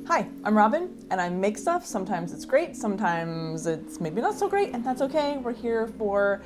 Hi, I'm Robin, and I make stuff. Sometimes it's great, sometimes it's maybe not so great, and that's okay. We're here for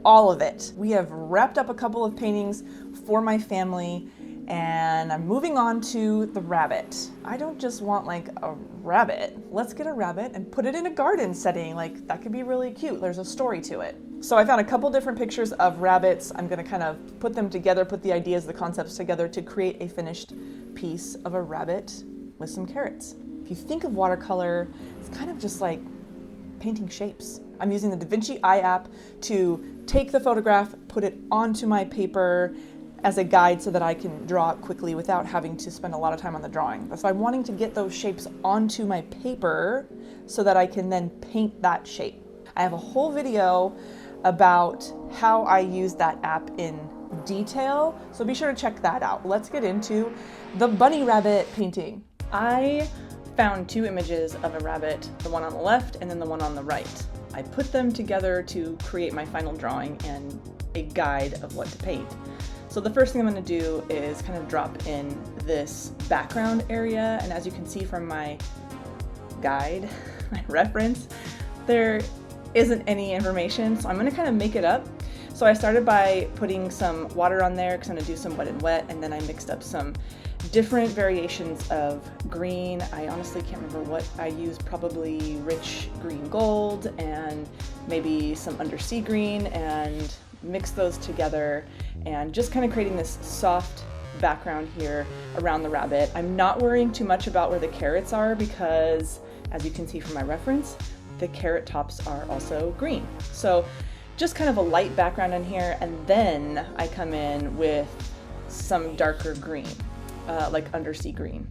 all of it. We have wrapped up a couple of paintings for my family, and I'm moving on to the rabbit. I don't just want like a rabbit. Let's get a rabbit and put it in a garden setting. Like, that could be really cute. There's a story to it. So I found a couple different pictures of rabbits. I'm gonna kind of put them together, put the ideas, the concepts together to create a finished piece of a rabbit with some carrots. If you think of watercolor, it's kind of just like painting shapes. I'm using the DaVinci Eye App to take the photograph, put it onto my paper as a guide so that I can draw it quickly without having to spend a lot of time on the drawing. So I'm wanting to get those shapes onto my paper so that I can then paint that shape. I have a whole video about how I use that app in detail, so be sure to check that out. Let's get into the bunny rabbit painting. I found two images of a rabbit, the one on the left and then the one on the right. I put them together to create my final drawing and a guide of what to paint. So the first thing I'm going to do is kind of drop in this background area, and as you can see from my guide, my reference, there isn't any information, so I'm going to kind of make it up. So I started by putting some water on there because I'm going to do some wet and wet, and then I mixed up some different variations of green. I honestly can't remember what I used, probably rich green gold and maybe some undersea green, and mix those together and just kind of creating this soft background here around the rabbit. I'm not worrying too much about where the carrots are because, as you can see from my reference, the carrot tops are also green. So just kind of a light background in here, and then I come in with some darker green, like undersea green.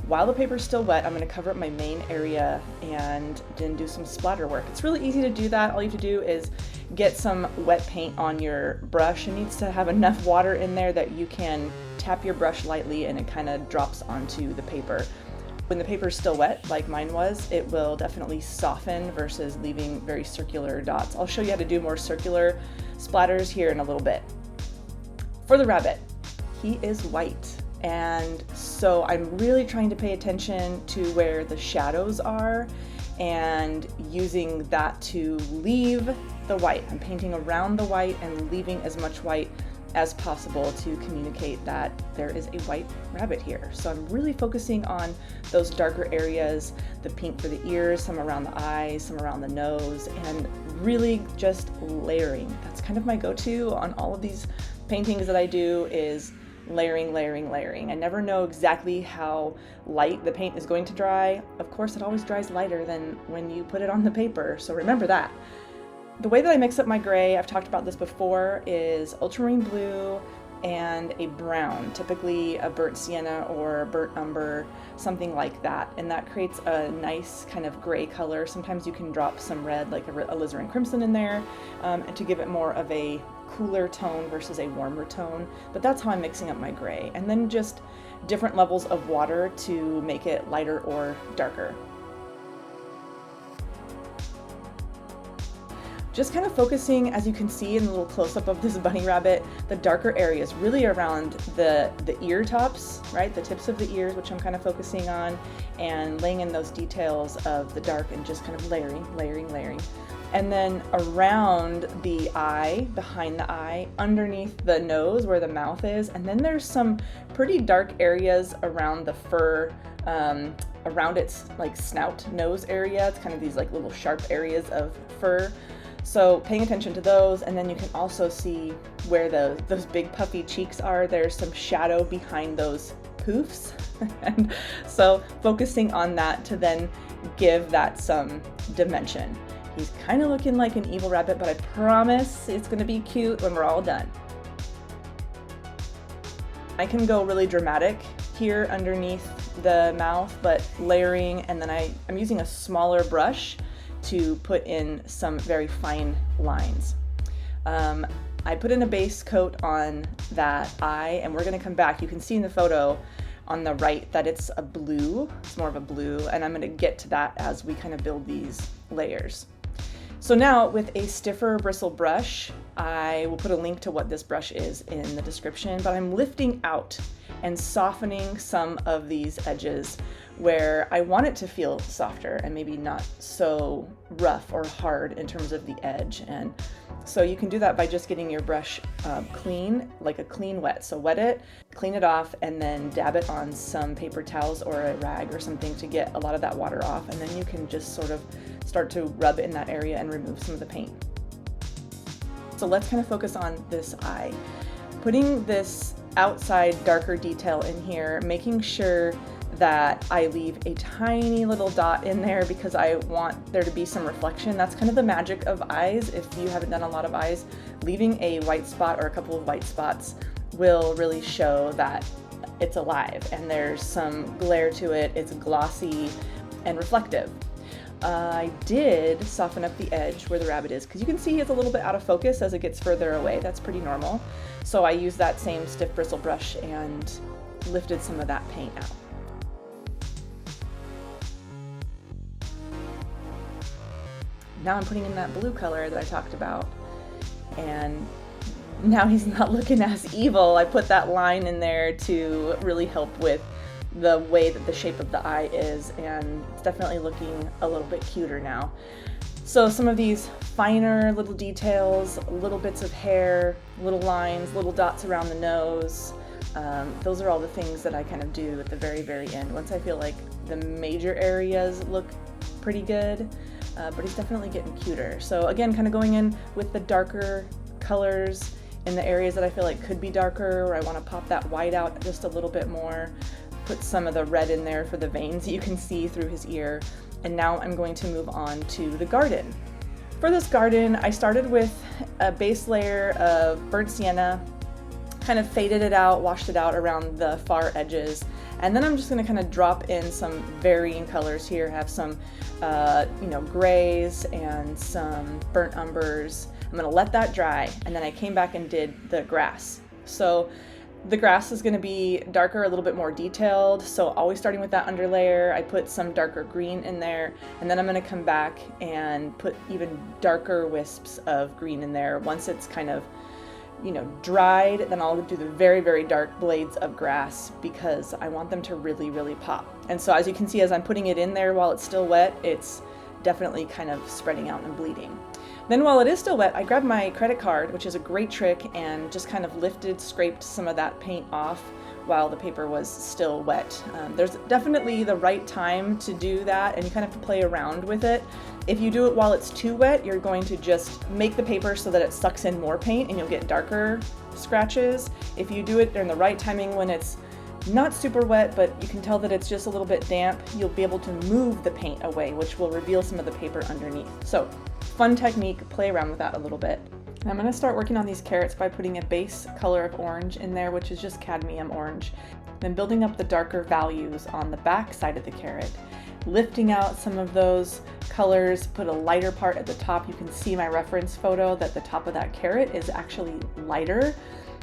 While the paper's still wet, I'm going to cover up my main area and then do some splatter work. It's really easy to do that. All you have to do is get some wet paint on your brush. It needs to have enough water in there that you can tap your brush lightly and it kind of drops onto the paper. When the paper is still wet, like mine was, it will definitely soften versus leaving very circular dots. I'll show you how to do more circular splatters here in a little bit. For the rabbit, he is white. And so I'm really trying to pay attention to where the shadows are and using that to leave the white. I'm painting around the white and leaving as much white as possible to communicate that there is a white rabbit here. So I'm really focusing on those darker areas, the pink for the ears, some around the eyes, some around the nose, and really just layering. That's kind of my go-to on all of these paintings that I do, is layering, layering, layering. I never know exactly how light the paint is going to dry. Of course, it always dries lighter than when you put it on the paper, so remember that. The way that I mix up my gray, I've talked about this before, is ultramarine blue and a brown, typically a burnt sienna or burnt umber, something like that. And that creates a nice kind of gray color. Sometimes you can drop some red, like a alizarin crimson in there, and to give it more of a cooler tone versus a warmer tone. But that's how I'm mixing up my gray. And then just different levels of water to make it lighter or darker. Just kind of focusing, as you can see in the little close-up of this bunny rabbit, the darker areas really around the ear tops, right? The tips of the ears, which I'm kind of focusing on, and laying in those details of the dark and just kind of layering, layering, layering. And then around the eye, behind the eye, underneath the nose where the mouth is, and then there's some pretty dark areas around the fur, around its like snout, nose area. It's kind of these like little sharp areas of fur. So paying attention to those, and then you can also see where those big puffy cheeks are. There's some shadow behind those poofs. And so focusing on that to then give that some dimension. He's kind of looking like an evil rabbit, but I promise it's going to be cute when we're all done. I can go really dramatic here underneath the mouth, but layering, and then I'm using a smaller brush to put in some very fine lines. I put in a base coat on that eye, and we're going to come back. You can see in the photo on the right that it's a blue. It's more of a blue, and I'm going to get to that as we kind of build these layers. So now with a stiffer bristle brush, I will put a link to what this brush is in the description, but I'm lifting out and softening some of these edges where I want it to feel softer and maybe not so rough or hard in terms of the edge. And so you can do that by just getting your brush clean, like a clean wet. So wet it, clean it off, and then dab it on some paper towels or a rag or something to get a lot of that water off. And then you can just sort of start to rub in that area and remove some of the paint. So let's kind of focus on this eye. Putting this outside darker detail in here, making sure that I leave a tiny little dot in there because I want there to be some reflection. That's kind of the magic of eyes. If you haven't done a lot of eyes, leaving a white spot or a couple of white spots will really show that it's alive and there's some glare to it, it's glossy and reflective. I did soften up the edge where the rabbit is because you can see it's a little bit out of focus as it gets further away. That's pretty normal. So I used that same stiff bristle brush and lifted some of that paint out. Now I'm putting in that blue color that I talked about, and now he's not looking as evil. I put that line in there to really help with the way that the shape of the eye is, and it's definitely looking a little bit cuter now. So some of these finer little details, little bits of hair, little lines, little dots around the nose, those are all the things that I kind of do at the very, very end. Once I feel like the major areas look pretty good, but he's definitely getting cuter. So again, kind of going in with the darker colors in the areas that I feel like could be darker, or I want to pop that white out just a little bit more. Put some of the red in there for the veins that you can see through his ear. And now I'm going to move on to the garden. For this garden, I started with a base layer of burnt sienna, kind of faded it out, washed it out around the far edges. And then I'm just gonna kind of drop in some varying colors here. I have some, grays and some burnt umbers. I'm gonna let that dry. And then I came back and did the grass. So the grass is going to be darker, a little bit more detailed, so always starting with that underlayer. I put some darker green in there, and then I'm going to come back and put even darker wisps of green in there. Once it's kind of, dried, then I'll do the very, very dark blades of grass because I want them to really, really pop. And so as you can see, as I'm putting it in there while it's still wet, it's definitely kind of spreading out and bleeding. Then while it is still wet, I grabbed my credit card, which is a great trick, and just kind of scraped some of that paint off while the paper was still wet. There's definitely the right time to do that, and you kind of have to play around with it. If you do it while it's too wet, you're going to just make the paper so that it sucks in more paint and you'll get darker scratches. If you do it during the right timing when it's not super wet, but you can tell that it's just a little bit damp, you'll be able to move the paint away, which will reveal some of the paper underneath. So, fun technique, play around with that a little bit. I'm going to start working on these carrots by putting a base color of orange in there, which is just cadmium orange. Then building up the darker values on the back side of the carrot. Lifting out some of those colors, put a lighter part at the top. You can see my reference photo that the top of that carrot is actually lighter.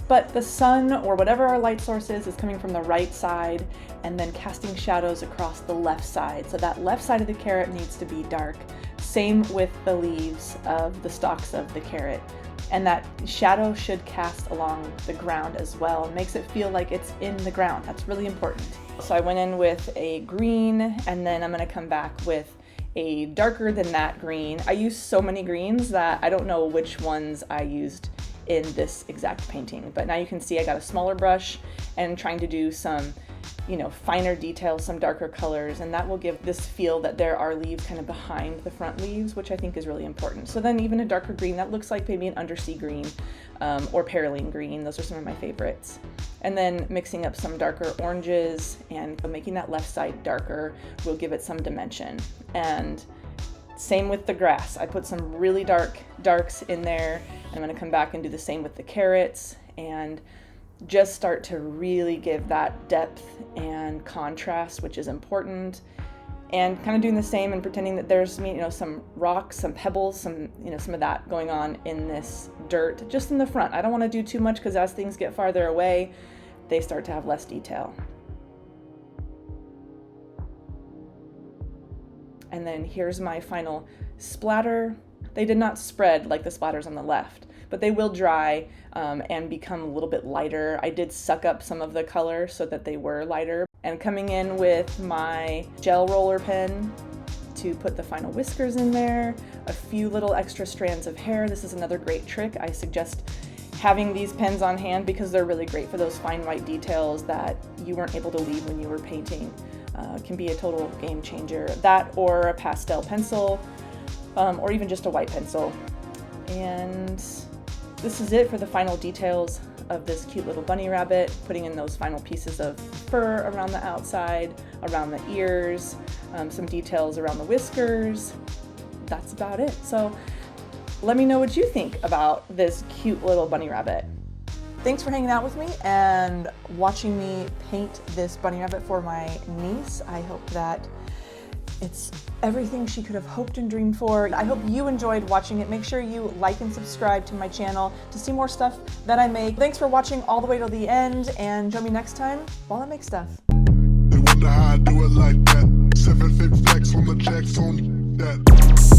But the sun, or whatever our light source is coming from the right side, and then casting shadows across the left side. So that left side of the carrot needs to be dark. Same with the leaves of the stalks of the carrot. And that shadow should cast along the ground as well. It makes it feel like it's in the ground. That's really important. So I went in with a green, and then I'm gonna come back with a darker than that green. I used so many greens that I don't know which ones I used in this exact painting, but now you can see I got a smaller brush and trying to do some, finer details, some darker colors, and that will give this feel that there are leaves kind of behind the front leaves, which I think is really important. So then even a darker green that looks like maybe an undersea green or perylene green. Those are some of my favorites. And then mixing up some darker oranges and making that left side darker will give it some dimension. And same with the grass. I put some really darks in there. I'm going to come back and do the same with the carrots and just start to really give that depth and contrast, which is important. And kind of doing the same and pretending that there's, some rocks, some pebbles, some of that going on in this dirt, just in the front. I don't want to do too much because as things get farther away, they start to have less detail. And then here's my final splatter. They did not spread like the splatters on the left, but they will dry and become a little bit lighter. I did suck up some of the color so that they were lighter. And coming in with my gel roller pen to put the final whiskers in there, a few little extra strands of hair. This is another great trick. I suggest having these pens on hand because they're really great for those fine white details that you weren't able to leave when you were painting. Can be a total game changer. That or a pastel pencil, or even just a white pencil. And this is it for the final details of this cute little bunny rabbit, putting in those final pieces of fur around the outside, around the ears, some details around the whiskers. That's about it. So let me know what you think about this cute little bunny rabbit. Thanks for hanging out with me and watching me paint this bunny rabbit for my niece. I hope that it's everything she could have hoped and dreamed for. I hope you enjoyed watching it. Make sure you like and subscribe to my channel to see more stuff that I make. Thanks for watching all the way till the end, and join me next time while I make stuff. They wonder how I do it like that. 7 flex on the jacks on that.